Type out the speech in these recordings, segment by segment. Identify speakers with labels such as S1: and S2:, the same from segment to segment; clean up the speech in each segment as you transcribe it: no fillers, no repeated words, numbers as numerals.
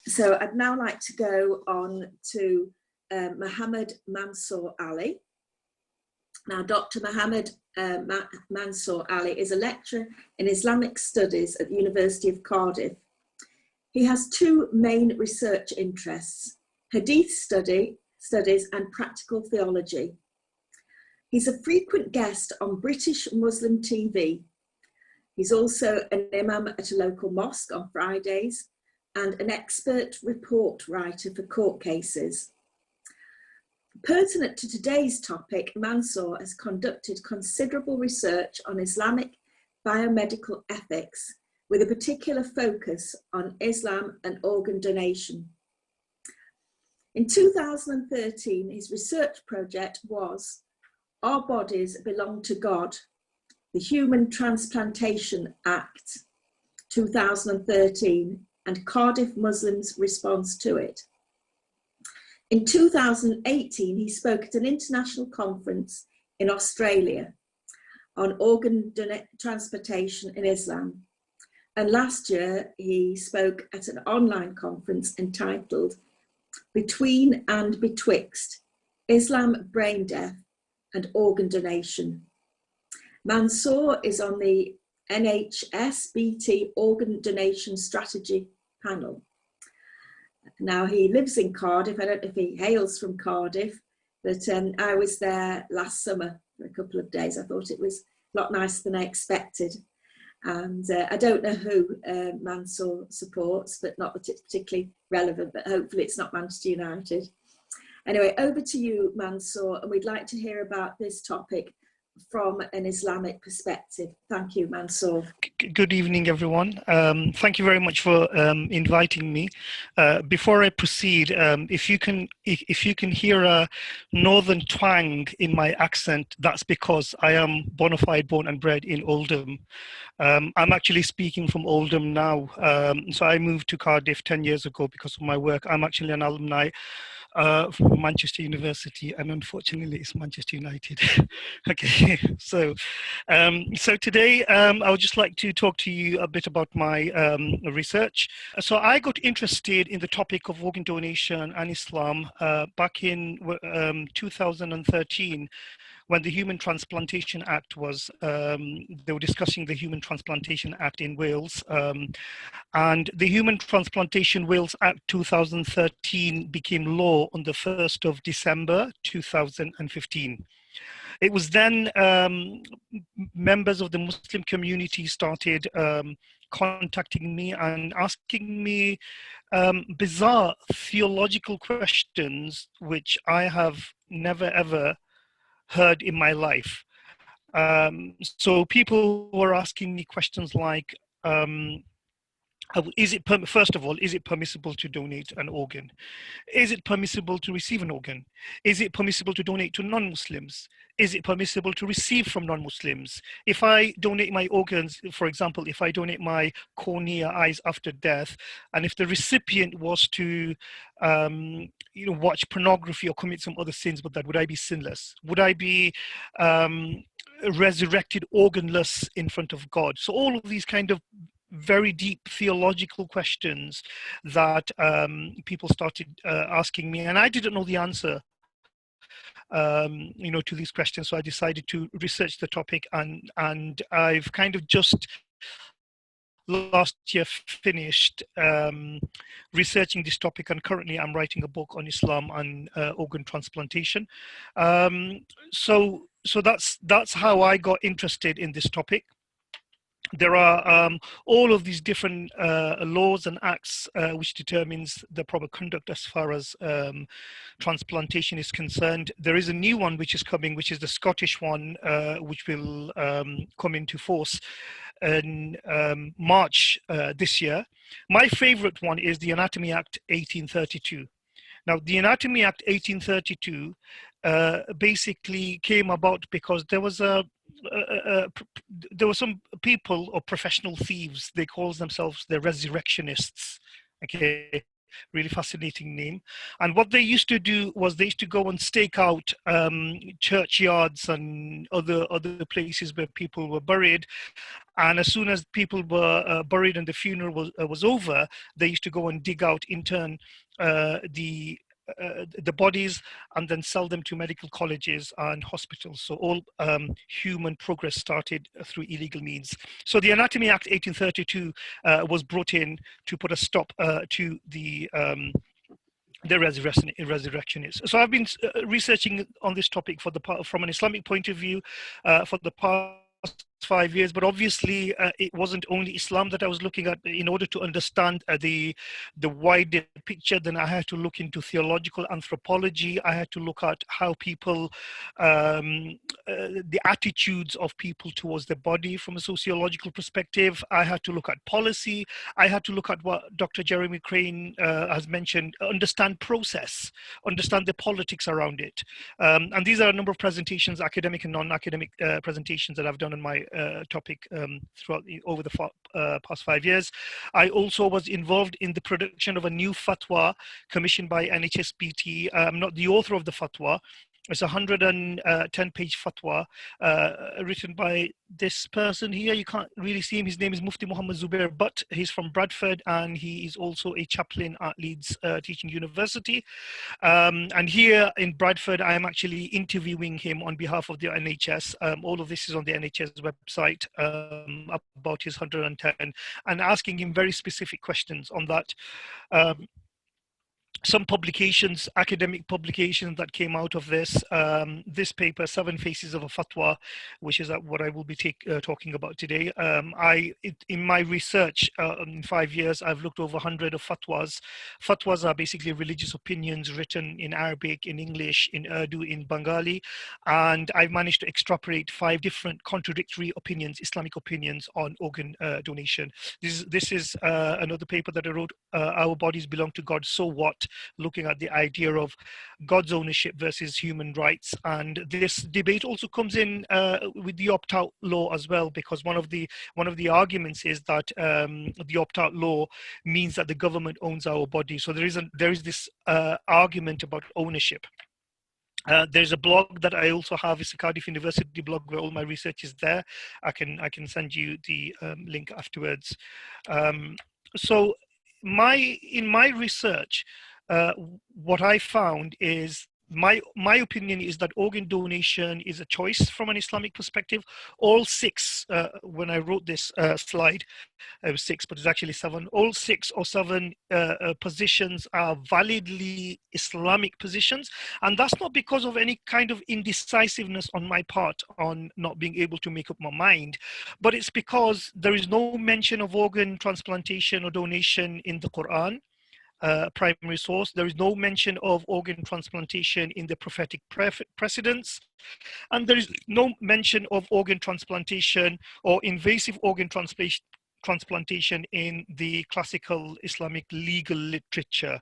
S1: So I'd now like to go on to Muhammad Mansur Ali. Now, Dr. Muhammad Mansur Ali is a lecturer in Islamic studies at the University of Cardiff. He has two main research interests: Hadith studies and practical theology. He's a frequent guest on British Muslim TV. He's also an imam at a local mosque on Fridays and an expert report writer for court cases. Pertinent to today's topic, Mansur has conducted considerable research on Islamic biomedical ethics, with a particular focus on Islam and organ donation. In 2013, his research project was Our Bodies Belong to God, the Human Transplantation Act, 2013, and Cardiff Muslims' response to it. In 2018, he spoke at an international conference in Australia on organ transplantation in Islam. And last year, he spoke at an online conference entitled Between and Betwixt: Islam, Brain Death and Organ Donation. Mansur is on the NHS-BT Organ Donation Strategy panel. Now, he lives in Cardiff. I don't know if he hails from Cardiff, but I was there last summer for a couple of days. I thought it was a lot nicer than I expected. And I don't know who Mansur supports, but not that it's particularly relevant, but hopefully it's not Manchester United. Anyway, over to you, Mansur, and we'd like to hear about this topic from an Islamic perspective. Thank you, Mansur.
S2: Good evening, everyone. Thank you very much for inviting me. Before I proceed, if you can hear a northern twang in my accent, that's because I am bona fide born and bred in Oldham. I'm actually speaking from Oldham now. So I moved to Cardiff 10 years ago because of my work. I'm actually an alumni from Manchester University, and unfortunately it's Manchester United. Okay, so today I would just like to talk to you a bit about my research. So I got interested in the topic of organ donation and Islam back in 2013, when the Human Transplantation Act was, they were discussing the Human Transplantation Act in Wales. And the Human Transplantation Wales Act 2013 became law on the 1st of December 2015. It was then members of the Muslim community started contacting me and asking me bizarre theological questions, which I have never ever heard in my life. So people were asking me questions like, first of all, is it permissible to donate an organ? Is it permissible to receive an organ? Is it permissible to donate to non-Muslims? Is it permissible to receive from non-Muslims? If I donate my organs, for example, if I donate my cornea, eyes after death, and if the recipient was to watch pornography or commit some other sins, but that, would I be sinless? Would I be resurrected organless in front of God? So all of these kind of very deep theological questions that people started asking me, and I didn't know the answer to these questions. So I decided to research the topic, and I've kind of just last year finished researching this topic, and currently I'm writing a book on Islam and organ transplantation. So that's how I got interested in this topic. There are all of these different laws and acts which determines the proper conduct as far as transplantation is concerned. There is a new one which is coming, which is the Scottish one, which will come into force in March this year. My favorite one is the Anatomy Act 1832. Now, the Anatomy Act 1832 basically came about because there were some people or professional thieves. They call themselves the resurrectionists. Okay, really fascinating name. And what they used to do was they used to go and stake out churchyards and other places where people were buried. And as soon as people were buried and the funeral was over, they used to go and dig out in turn the bodies and then sell them to medical colleges and hospitals. So all human progress started through illegal means. So the Anatomy Act 1832 was brought in to put a stop to the resurrectionists. So I've been researching on this topic from an Islamic point of view for the past 5 years, but obviously it wasn't only Islam that I was looking at. In order to understand the wider picture, then I had to look into theological anthropology. I had to look at how people, the attitudes of people towards their body from a sociological perspective. I had to look at policy. I had to look at what Dr. Jeremy Crane has mentioned, understand process, understand the politics around it. And these are a number of presentations, academic and non-academic presentations that I've done on my topic over the past 5 years. I also was involved in the production of a new fatwa commissioned by NHSBT. I'm not the author of the fatwa. It's a 110-page fatwa written by this person here. You can't really see him. His name is Mufti Muhammad Zubair, but he's from Bradford and he is also a chaplain at Leeds Teaching University. And here in Bradford, I am actually interviewing him on behalf of the NHS. All of this is on the NHS website about his 110 and asking him very specific questions on that. Some publications, academic publications that came out of this, this paper, 7 Faces of a Fatwa, which is what I will be talking about today. In my research in 5 years, I've looked over 100 of fatwas. Fatwas are basically religious opinions written in Arabic, in English, in Urdu, in Bengali, and I've managed to extrapolate 5 different contradictory opinions, Islamic opinions on organ donation. This is another paper that I wrote, Our Bodies Belong to God, So What? Looking at the idea of God's ownership versus human rights. And this debate also comes in with the opt-out law as well, because one of the arguments is that the opt-out law means that the government owns our body. So there is this argument about ownership. There's a blog that I also have. It's a Cardiff University blog where all my research is there. I can send you the link afterwards. So in my research, what I found is my opinion is that organ donation is a choice from an Islamic perspective. All 6, when I wrote this slide, it was 6, but it's actually 7. All 6 or 7 positions are validly Islamic positions, and that's not because of any kind of indecisiveness on my part on not being able to make up my mind, but it's because there is no mention of organ transplantation or donation in the Quran. Primary source. There is no mention of organ transplantation in the prophetic precedents, and there is no mention of organ transplantation or invasive organ transplantation in the classical Islamic legal literature.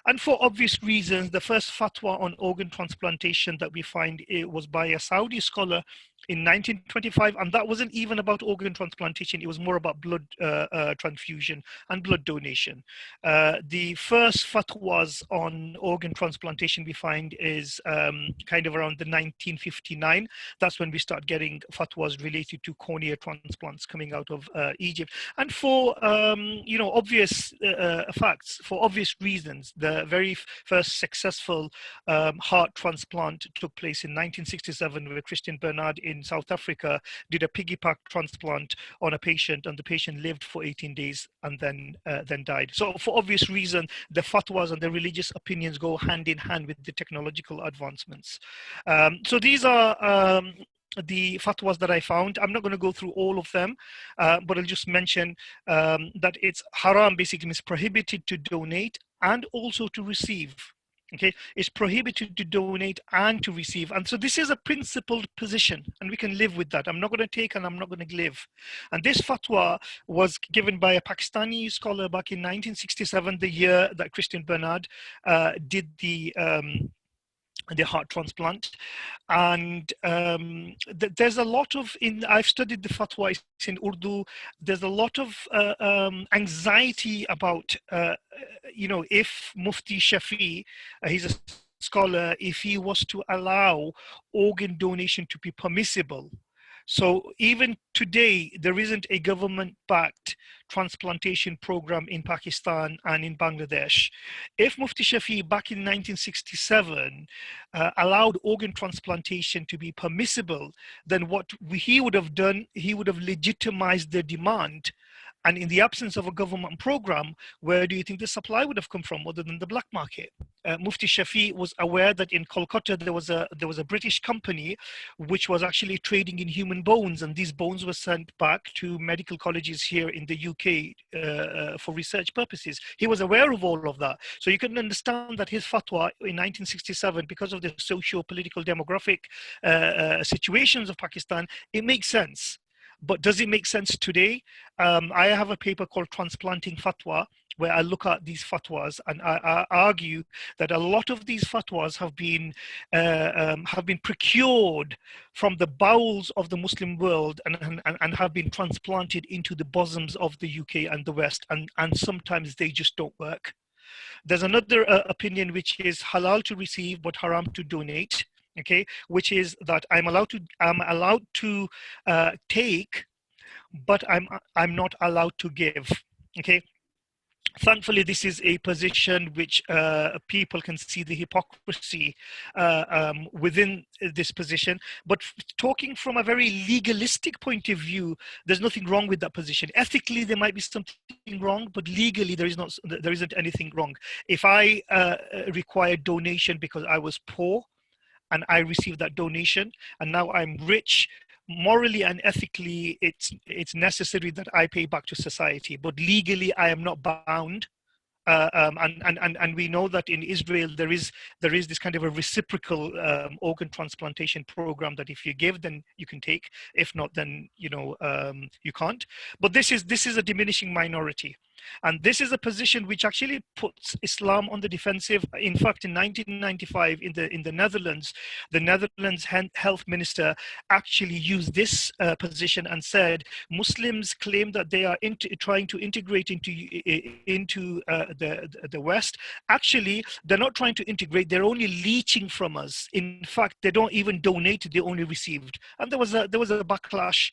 S2: And for obvious reasons, the first fatwa on organ transplantation that we find was by a Saudi scholar in 1925, and that wasn't even about organ transplantation. It was more about blood transfusion and blood donation. The first fatwas on organ transplantation we find is kind of around the 1959. That's when we start getting fatwas related to cornea transplants coming out of Egypt. And for obvious facts, for obvious reasons, the very first successful heart transplant took place in 1967, where Christian Bernard in South Africa did a piggyback transplant on a patient, and the patient lived for 18 days and then died. So for obvious reason, the fatwas and the religious opinions go hand in hand with the technological advancements. So these are the fatwas that I found. I'm not going to go through all of them, but I'll just mention that it's haram, basically means prohibited to donate and also to receive. Okay, it's prohibited to donate and to receive. And so this is a principled position, and we can live with that. I'm not going to take and I'm not going to give. And this fatwa was given by a Pakistani scholar back in 1967, the year that Christian Bernard did the the heart transplant. And there's a lot of, I've studied the fatwa in Urdu, there's a lot of anxiety about, if Mufti Shafi, he's a scholar, if he was to allow organ donation to be permissible. So even today, there isn't a government-backed transplantation program in Pakistan and in Bangladesh. If Mufti Shafi back in 1967 allowed organ transplantation to be permissible, then what he would have done, he would have legitimized the demand. And in the absence of a government program, where do you think the supply would have come from other than the black market? Mufti Shafi was aware that in Kolkata there was a British company which was actually trading in human bones, and these bones were sent back to medical colleges here in the UK for research purposes. He was aware of all of that. So you can understand that his fatwa in 1967, because of the socio-political demographic situations of Pakistan, it makes sense. But does it make sense today? I have a paper called Transplanting Fatwa, where I look at these fatwas, and I argue that a lot of these fatwas have been procured from the bowels of the Muslim world and have been transplanted into the bosoms of the UK and the West, and sometimes they just don't work. There's another opinion which is halal to receive but haram to donate. Okay, which is that I'm allowed to take, but I'm not allowed to give. Okay. Thankfully, this is a position which people can see the hypocrisy within this position. But talking from a very legalistic point of view, there's nothing wrong with that position. Ethically, there might be something wrong, but legally, there isn't anything wrong. If I require donation because I was poor, and I received that donation, and now I'm rich, morally and ethically, it's necessary that I pay back to society. But legally, I am not bound. And we know that in Israel there is this kind of a reciprocal organ transplantation program that if you give, then you can take. If not, then you can't. But this is a diminishing minority. And this is a position which actually puts Islam on the defensive. In fact, in 1995, in the Netherlands, the Netherlands health minister actually used this position and said Muslims claim that they are trying to integrate into the West. Actually, they're not trying to integrate; they're only leeching from us. In fact, they don't even donate; they only received. And there was a backlash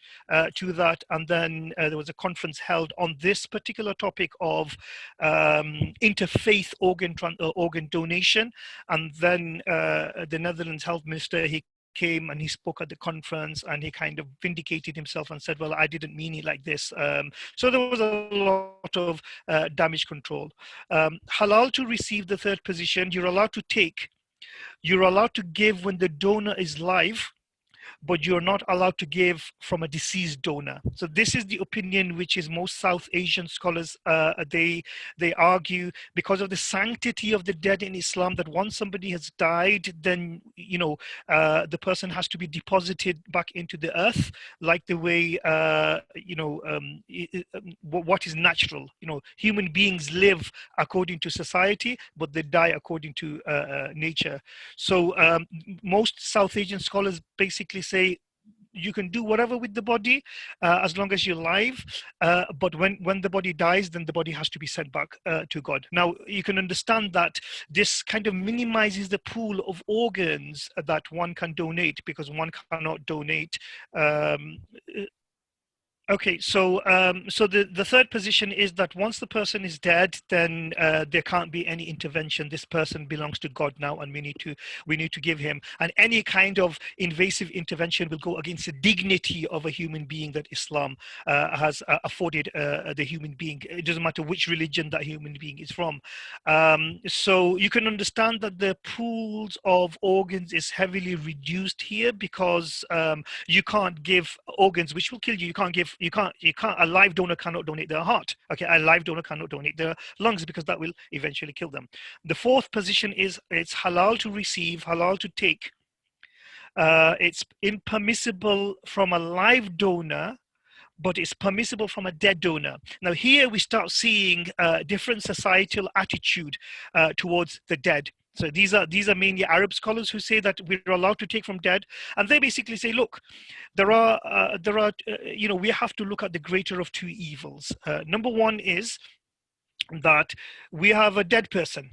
S2: to that, and then there was a conference held on this particular topic of interfaith organ donation, and then the Netherlands health minister, he came and he spoke at the conference and he kind of vindicated himself and said, well, I didn't mean it like this. So there was a lot of damage control. Halal to receive, the third position, you're allowed to take, you're allowed to give when the donor is live, but you're not allowed to give from a deceased donor. So this is the opinion which is most South Asian scholars, they argue, because of the sanctity of the dead in Islam, that once somebody has died, then the person has to be deposited back into the earth, like the way what is natural. Human beings live according to society, but they die according to nature. So most South Asian scholars basically say you can do whatever with the body as long as you're alive, but when the body dies, then the body has to be sent back to God. Now, you can understand that this kind of minimizes the pool of organs that one can donate, because one cannot donate Okay, so the third position is that once the person is dead, then there can't be any intervention. This person belongs to God now, and we need to give him. And any kind of invasive intervention will go against the dignity of a human being that Islam has afforded the human being. It doesn't matter which religion that human being is from. So you can understand that the pools of organs is heavily reduced here, because you can't give organs which will kill you. You can't, a live donor cannot donate their heart. Okay, a live donor cannot donate their lungs, because that will eventually kill them. The fourth position is it's halal to receive, halal to take. It's impermissible from a live donor, but it's permissible from a dead donor. Now here we start seeing different societal attitude towards the dead. So these are mainly Arab scholars who say that we're allowed to take from dead, and they basically say, look, we have to look at the greater of two evils. Number one is that we have a dead person.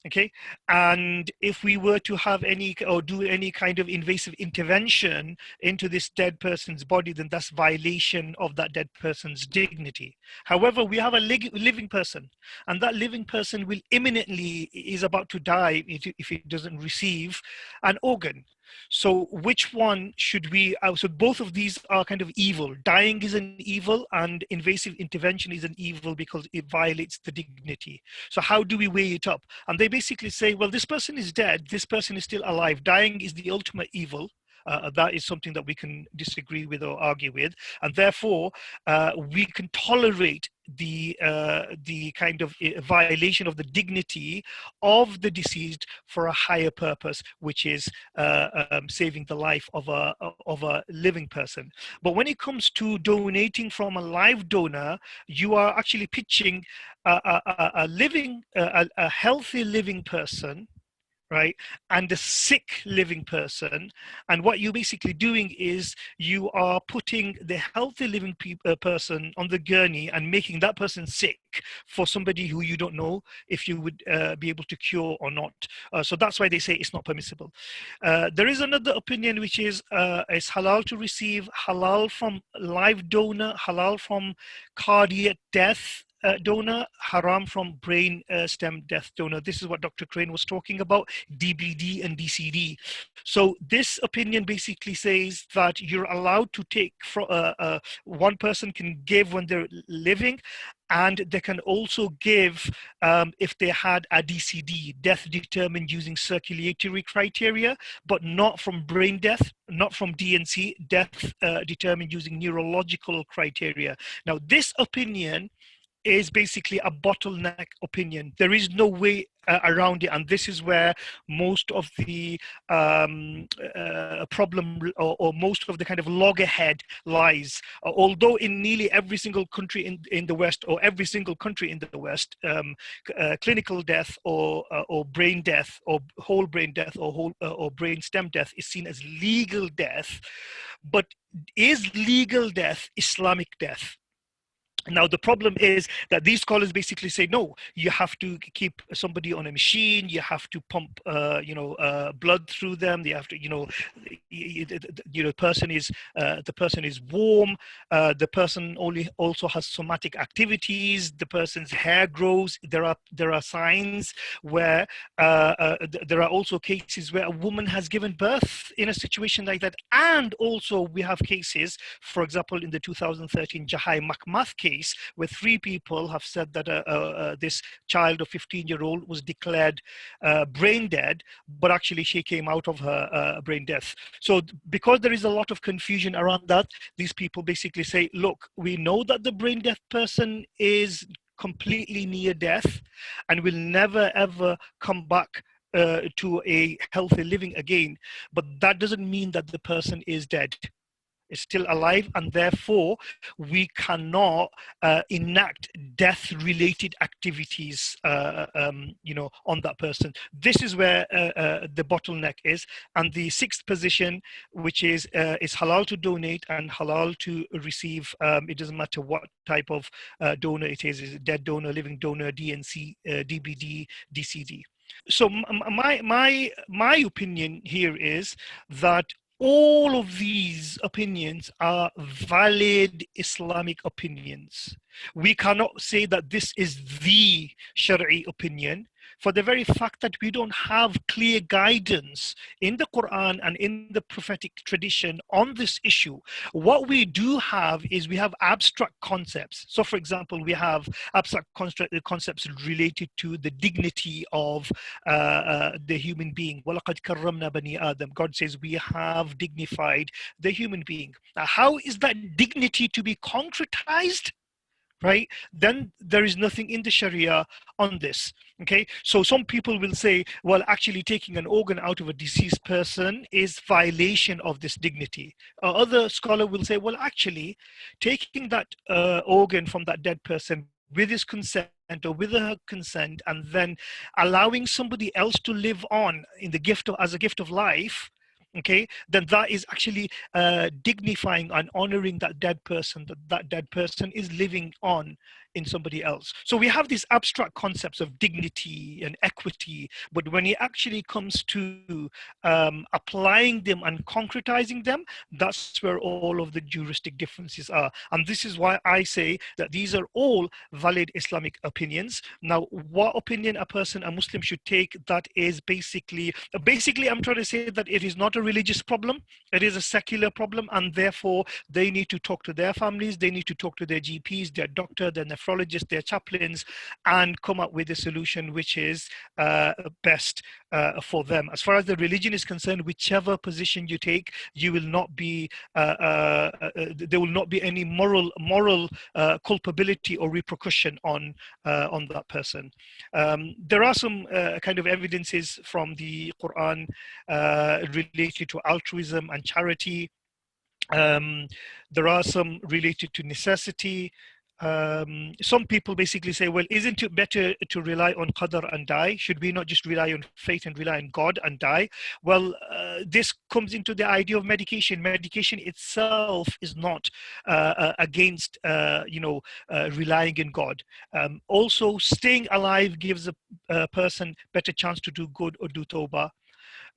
S2: Okay, and if we were to have any or do any kind of invasive intervention into this dead person's body, then that's violation of that dead person's dignity. However, we have a living person, and that living person will imminently is about to die if it doesn't receive an organ. So which one should we, so both of these are kind of evil. Dying is an evil and invasive intervention is an evil because it violates the dignity. So how do we weigh it up? And they basically say, well, this person is dead, this person is still alive. Dying is the ultimate evil. That is something that we can disagree with or argue with, and therefore we can tolerate the kind of violation of the dignity of the deceased for a higher purpose, which is saving the life of a living person. But when it comes to donating from a live donor, you are actually pitching a healthy living person, right, and a sick living person, and what you're basically doing is you are putting the healthy living person on the gurney and making that person sick for somebody who you don't know if you would be able to cure or not. So that's why they say it's not permissible. There is another opinion which is it's halal to receive, halal from live donor, halal from cardiac death donor, haram from brain stem death donor. This is what Dr. Crane was talking about, DBD and DCD. So this opinion basically says that you're allowed to take from one person can give when they're living, and they can also give if they had a DCD, death determined using circulatory criteria, but not from brain death, not from DNC, death determined using neurological criteria. Now, this opinion is basically a bottleneck opinion. There is no way around it, and this is where most of the problem or most of the kind of loggerhead lies. Although in nearly every single country in the West, or every single country in the West, clinical death or brain death or whole brain death or brain stem death is seen as legal death. But is legal death Islamic death? Now, the problem is that these scholars basically say, no, you have to keep somebody on a machine, you have to pump, blood through them, you have to, the person is warm, the person also has somatic activities, the person's hair grows. There are signs where there are also cases where a woman has given birth in a situation like that. And also we have cases, for example, in the 2013 Jahai Makmath case, where 3 people have said that this child of 15-year-old was declared brain dead, but actually she came out of her brain death. So because there is a lot of confusion around that, these people basically say, look, we know that the brain death person is completely near death and will never ever come back to a healthy living again, but that doesn't mean that the person is dead. Is still alive, and therefore we cannot enact death-related activities, on that person. This is where the bottleneck is. And the 6th position, which is halal to donate and halal to receive. It doesn't matter what type of donor it is it dead donor, living donor, DNC, DBD, DCD. So my opinion here is that all of these opinions are valid Islamic opinions. We cannot say that this is the Shari'i opinion for the very fact that we don't have clear guidance in the Quran and in the prophetic tradition on this issue. What we do have is we have abstract concepts. So for example, we have abstract concepts related to the dignity of the human being. وَلَقَدْ كَرَّمْنَا بَنِي آدَمَ. God says we have dignified the human being. Now, how is that dignity to be concretized? Right, then there is nothing in the Sharia on this. Okay, so some people will say, well, actually taking an organ out of a deceased person is violation of this dignity. Other scholar will say, well, actually taking that organ from that dead person with his consent or with her consent, and then allowing somebody else to live on in the gift of, as a gift of life, okay, then that is actually dignifying and honoring that dead person, that dead person is living on in somebody else. So we have these abstract concepts of dignity and equity, but when it actually comes to applying them and concretizing them, that's where all of the juristic differences are. And this is why I say that these are all valid Islamic opinions. Now, what opinion a Muslim should take, that is basically I'm trying to say that it is not a religious problem, it is a secular problem, and therefore they need to talk to their families, they need to talk to their GPs, their doctor, their nephrologist, their chaplains, and come up with a solution which is best for them. As far as the religion is concerned, whichever position you take, you will not be there will not be any moral culpability or repercussion on that person. There are some kind of evidences from the Quran related to altruism and charity. There are some related to necessity. Some people basically say, well, isn't it better to rely on Qadr and die? Should we not just rely on fate and rely on God and die? Well, this comes into the idea of medication. Medication itself is not against, relying in God. Also, staying alive gives a person better chance to do good or do tawbah.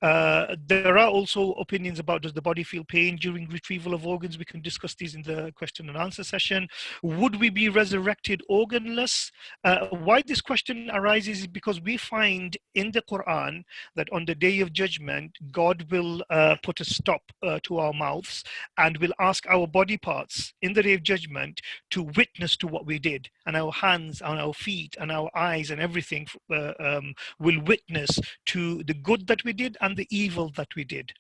S2: There are also opinions about, does the body feel pain during retrieval of organs? We can discuss these in the question and answer session. Would we be resurrected organless? Why this question arises is because we find in the Quran that on the day of judgment, God will put a stop to our mouths and will ask our body parts in the day of judgment to witness to what we did. And our hands and our feet and our eyes and everything will witness to the good that we did and the evil that we did.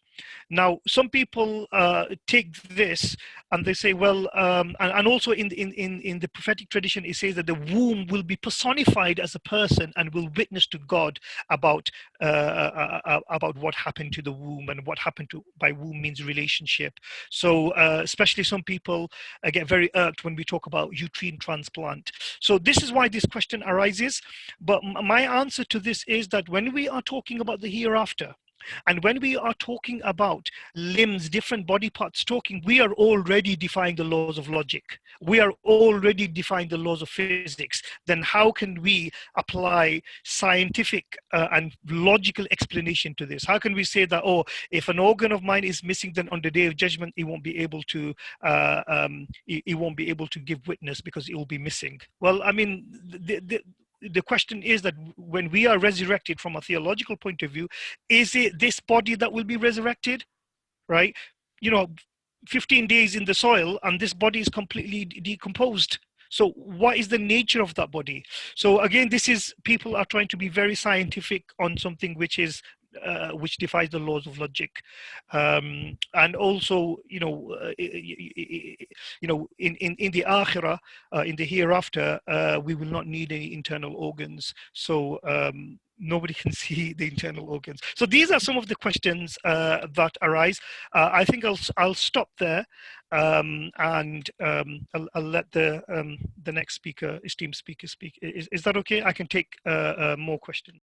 S2: Now, some people take this and they say, well, and also in the prophetic tradition, it says that the womb will be personified as a person and will witness to God about what happened to the womb, and what happened to, by womb means relationship. So especially some people get very irked when we talk about uterine transplant. So this is why this question arises. But my answer to this is that when we are talking about the hereafter, and when we are talking about limbs, different body parts talking, we are already defying the laws of logic. We are already defying the laws of physics. Then how can we apply scientific and logical explanation to this? How can we say that, oh, if an organ of mine is missing, then on the day of judgment, it won't be able to give witness because it will be missing? Well, I mean, the question is that when we are resurrected from a theological point of view, is it this body that will be resurrected, right? 15 days in the soil and this body is completely decomposed. So what is the nature of that body? So again, people are trying to be very scientific on something which is which defies the laws of logic, and also in the akhirah, in the hereafter, we will not need any internal organs. So nobody can see the internal organs. So these are some of the questions that arise. I think I'll stop there, and I'll let the next speaker, esteemed speaker, speak. Is that okay? I can take more questions.